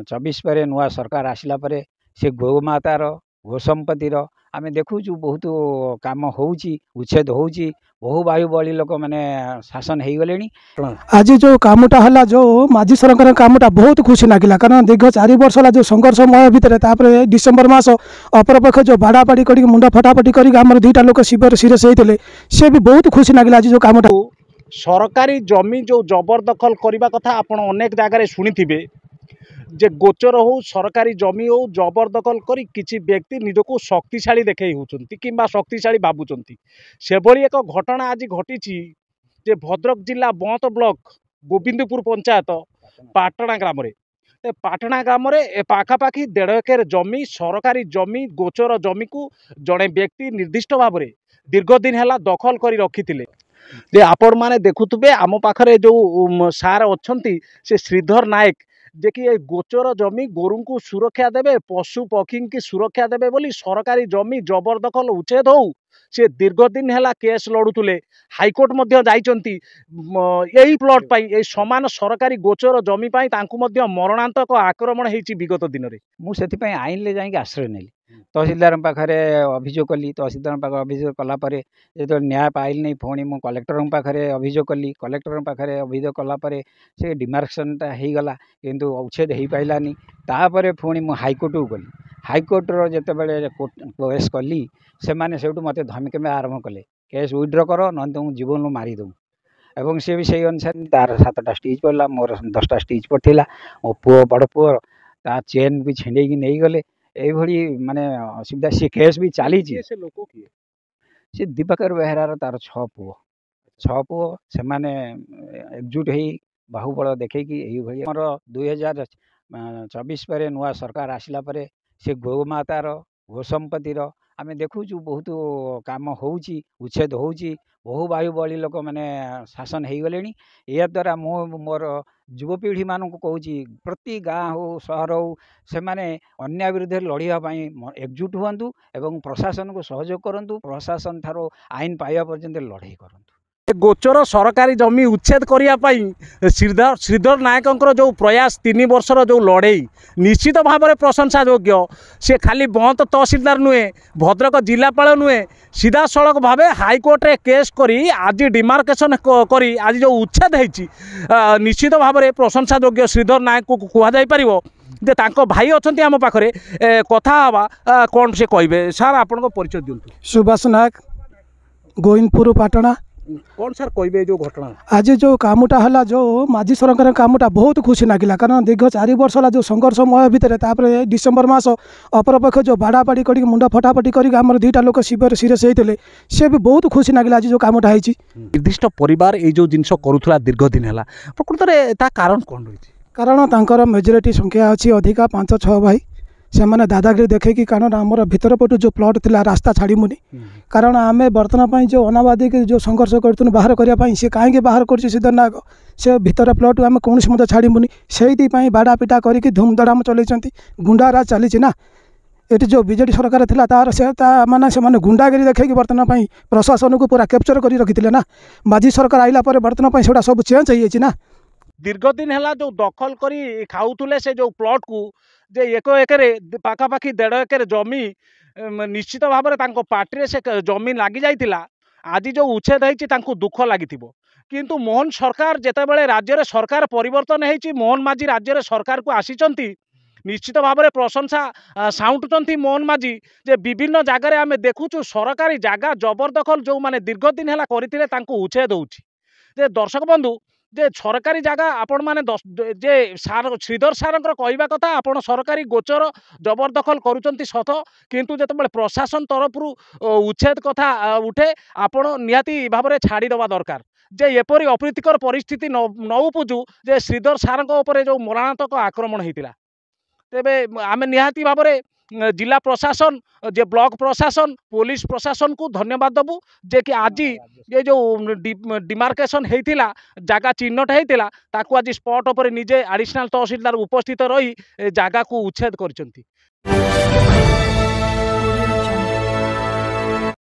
चौबीस पर नुआ सरकार आसला परे से गोमातार गोसंपत्तिर आम देखु बहुत काम होच्छेद हो बहु वायु बड़ी लोक मैंने शासन हो गले। आज जो कामटा है जो माझी सरकार कामटा बहुत खुशी लगे कारण दीर्घ 4 वर्ष है जो संघर्षमय भितर डिसेम्बर मास अपरपक्ष जो बाड़ाबाड़ी कर मुंडा फटाफटी कर 2टा लोक शिविर सीरीयस होते सी भी बहुत खुशी लगे। आज जो कामटा सरकारी जमी जो जबरदखल करने कथा आपण अनेक जगह शुणी जे गोचर हो सरकारी जमी हो जबरदखल करी किसी व्यक्ति निजको शक्तिशाली देखई होचंती किंबा शक्तिशाली बाबुचंती से भली एक घटना आज घटी जे भद्रक जिला बंत ब्लॉक गोविंदपुर पंचायत पाटणा ग्राम रे पाटणा ग्राम रे पाखापाखि 1.5 एकर जमी सरकारी जमी गोचर जमी को जड़े व्यक्ति निर्दिष्ट भाव में दीर्घ दिन है दखल कर रखी जे आपण माने देखुथुबे आम पाखरे जो सार अच्छी से श्रीधर नायक जे कि गोचर जमी गोरु को सुरक्षा देवे पशु पक्षी की सुरक्षा देवे बोली सरकारी जमी जबरदखल उच्छेद हो से दीर्घ दिन है केस लड़ुले हाईकोर्ट जाइचंती यही प्लॉट पाई समान सरकारी गोचर जमी पाई मरणांतक आक्रमण होती विगत दिन में मुझे आईन ले जाइए आश्रय नेली तहसीलदार पाखे अभियोग कली तहसीलदार पाखे अभियोग कलापर जो न्याय पाइल नहीं पुणी मु कलेक्टर पाखे अभियोग कली कलेक्टर पाखे अभियोग कलापर से डिमार्केशनटा हो गला किंतु उच्छेद हो पारानी तापर पुणी मु हाईकोर्ट को गली हाईकोर्टर जिते बड़े केस कली से मैंने मत धमकी आरंभ कले केस विड्र कर ना तुम जीवन मारिदेव एवं सी भी से अनुसार तार 7टा स्टिच पड़ा मोर 10टा स्टिच पड़ता मो पुओ बड़ पुओ ता चेन भी छिंडे नहीं गले यही माने असुविधा सी केस भी चली सी दीपकर बेहरार तार 6 पुओ से माने एकजुट हो बाहुबल देखे मोर 2024 पर नुआ सरकार आसला परे से गोमातार गोसंपत्तिर आम देखु बहुत काम होच्छेद हो बहु वायु बड़ी लोक मैंने शासन हो गले। या द्वारा मोर युवपीढ़ी मानक कहूँ प्रति गाँ हो सहर हो से माने अन्याय विरुद्ध लड़ाई एकजुट हुंतु एवं प्रशासन को सहयोग करूँ प्रशासन ठारो आईन पाइबा पर्यंत लड़ाई करूँ। गोचर सरकारी जमी उच्छेद करने श्रीधर नायक जो प्रयास 3 वर्षर जो लड़ाई निश्चित भाव में प्रशंसा योग्य से खाली बंत तहसीलदार नुहे भद्रक जिलापाल नुहे सीधा सड़क भाव हाईकोर्ट रे केस करी आज डिमार्केशन करी आज जो उच्छेद होती निश्चित भाव में प्रशंसा योग्य श्रीधर नायक को कहुपर जे तांको भाई अच्छा आम पाखे कथा हवा कौन से कहे सार आपण परिचय दिंतु। सुभाष नायक गोविंदपुर पाटणा कौन सर कहे जो घटना आज जो कामटा है जो माझी सरकार कामटा बहुत खुशी लगे कारण दीर्घ 4 वर्ष है जो संघर्षमय भितर डिसेम्बर मास अपरपक्ष जो बाड़ाबाड़ी कर मुंडा फटाफटी कर 2टा लोक शिविर सीरीयस होते सी भी बहुत खुशी लगे। आज जो कामटा है निर्दिष्ट परिवार ये जो जिनस करूला दीर्घ दिन है प्रकृत में कारण कौन रही कारण तांकर मेजोरिटी संख्या अच्छी अधिका 5-6 भाई से मैंने दादागिरी देखे कि कारण आमर भितर पटु जो प्लॉट थिला रास्ता छाड़ीमुनि कारण आम बर्तमान जो अनाबादी जो संघर्ष करूँ बाहर करने सी कहीं बाहर कर श्रीधर नायक से भितर प्लॉट आम कौन मत छाड़ीमुनि से बाड़ा पिटा करके धूमधड़ाम चलती गुंडाराज चली ना ये जो बीजेडी सरकार थिला तार से माने से गुंडागिरी देखे बर्तमान प्रशासन को पूरा कैप्चर कर रखी ना माझी सरकार आइला बर्तमान से सब चेंज हो ना दीर्घ दिन है जो दखल करी खाऊले से जो प्लॉट को जे 1 एकर पाखापाखि 1.5 एकर जमी निश्चित भाव में पार्टी से जमी लगी जाइतिला आज जो उच्छेद होती दुख लगी किंतु मोहन सरकार जितेबाला राज्य में सरकार परिवर्तन होती मोहन माझी राज्य में सरकार को आसीचंती निश्चित भाव में प्रशंसा साउंटुचंती मोहन माझी जे विभिन्न जगार आम देखुचु सरकारी जगह जबरदखल जो माने दीर्घ दिन है करते उच्छेद होची दर्शक बंधु जे सरकारी जगह आपण माने जे सार श्रीधर सार कहवा कथा आपण सरकारी गोचर जबरदखल करुचंती सत किंतु जिते प्रशासन तरफ उच्छेद कथा उठे आपण निहाती भाव में छाड़ीदवा दरकार जे एपरी अप्रीतिकर परिस्थिति न उपजु जे श्रीधर सार जो मरणांतक आक्रमण होता तेबे आम निहाती भाव में जिला प्रशासन जे ब्लॉक प्रशासन पुलिस प्रशासन को धन्यवाद देबू जे कि आज ये जो डिमार्केशन होता जगह चिन्हट होता ताकू आज स्पॉट पर निजे एडिशनल तहसीलदार उपस्थित रही जगह को उच्छेद कर।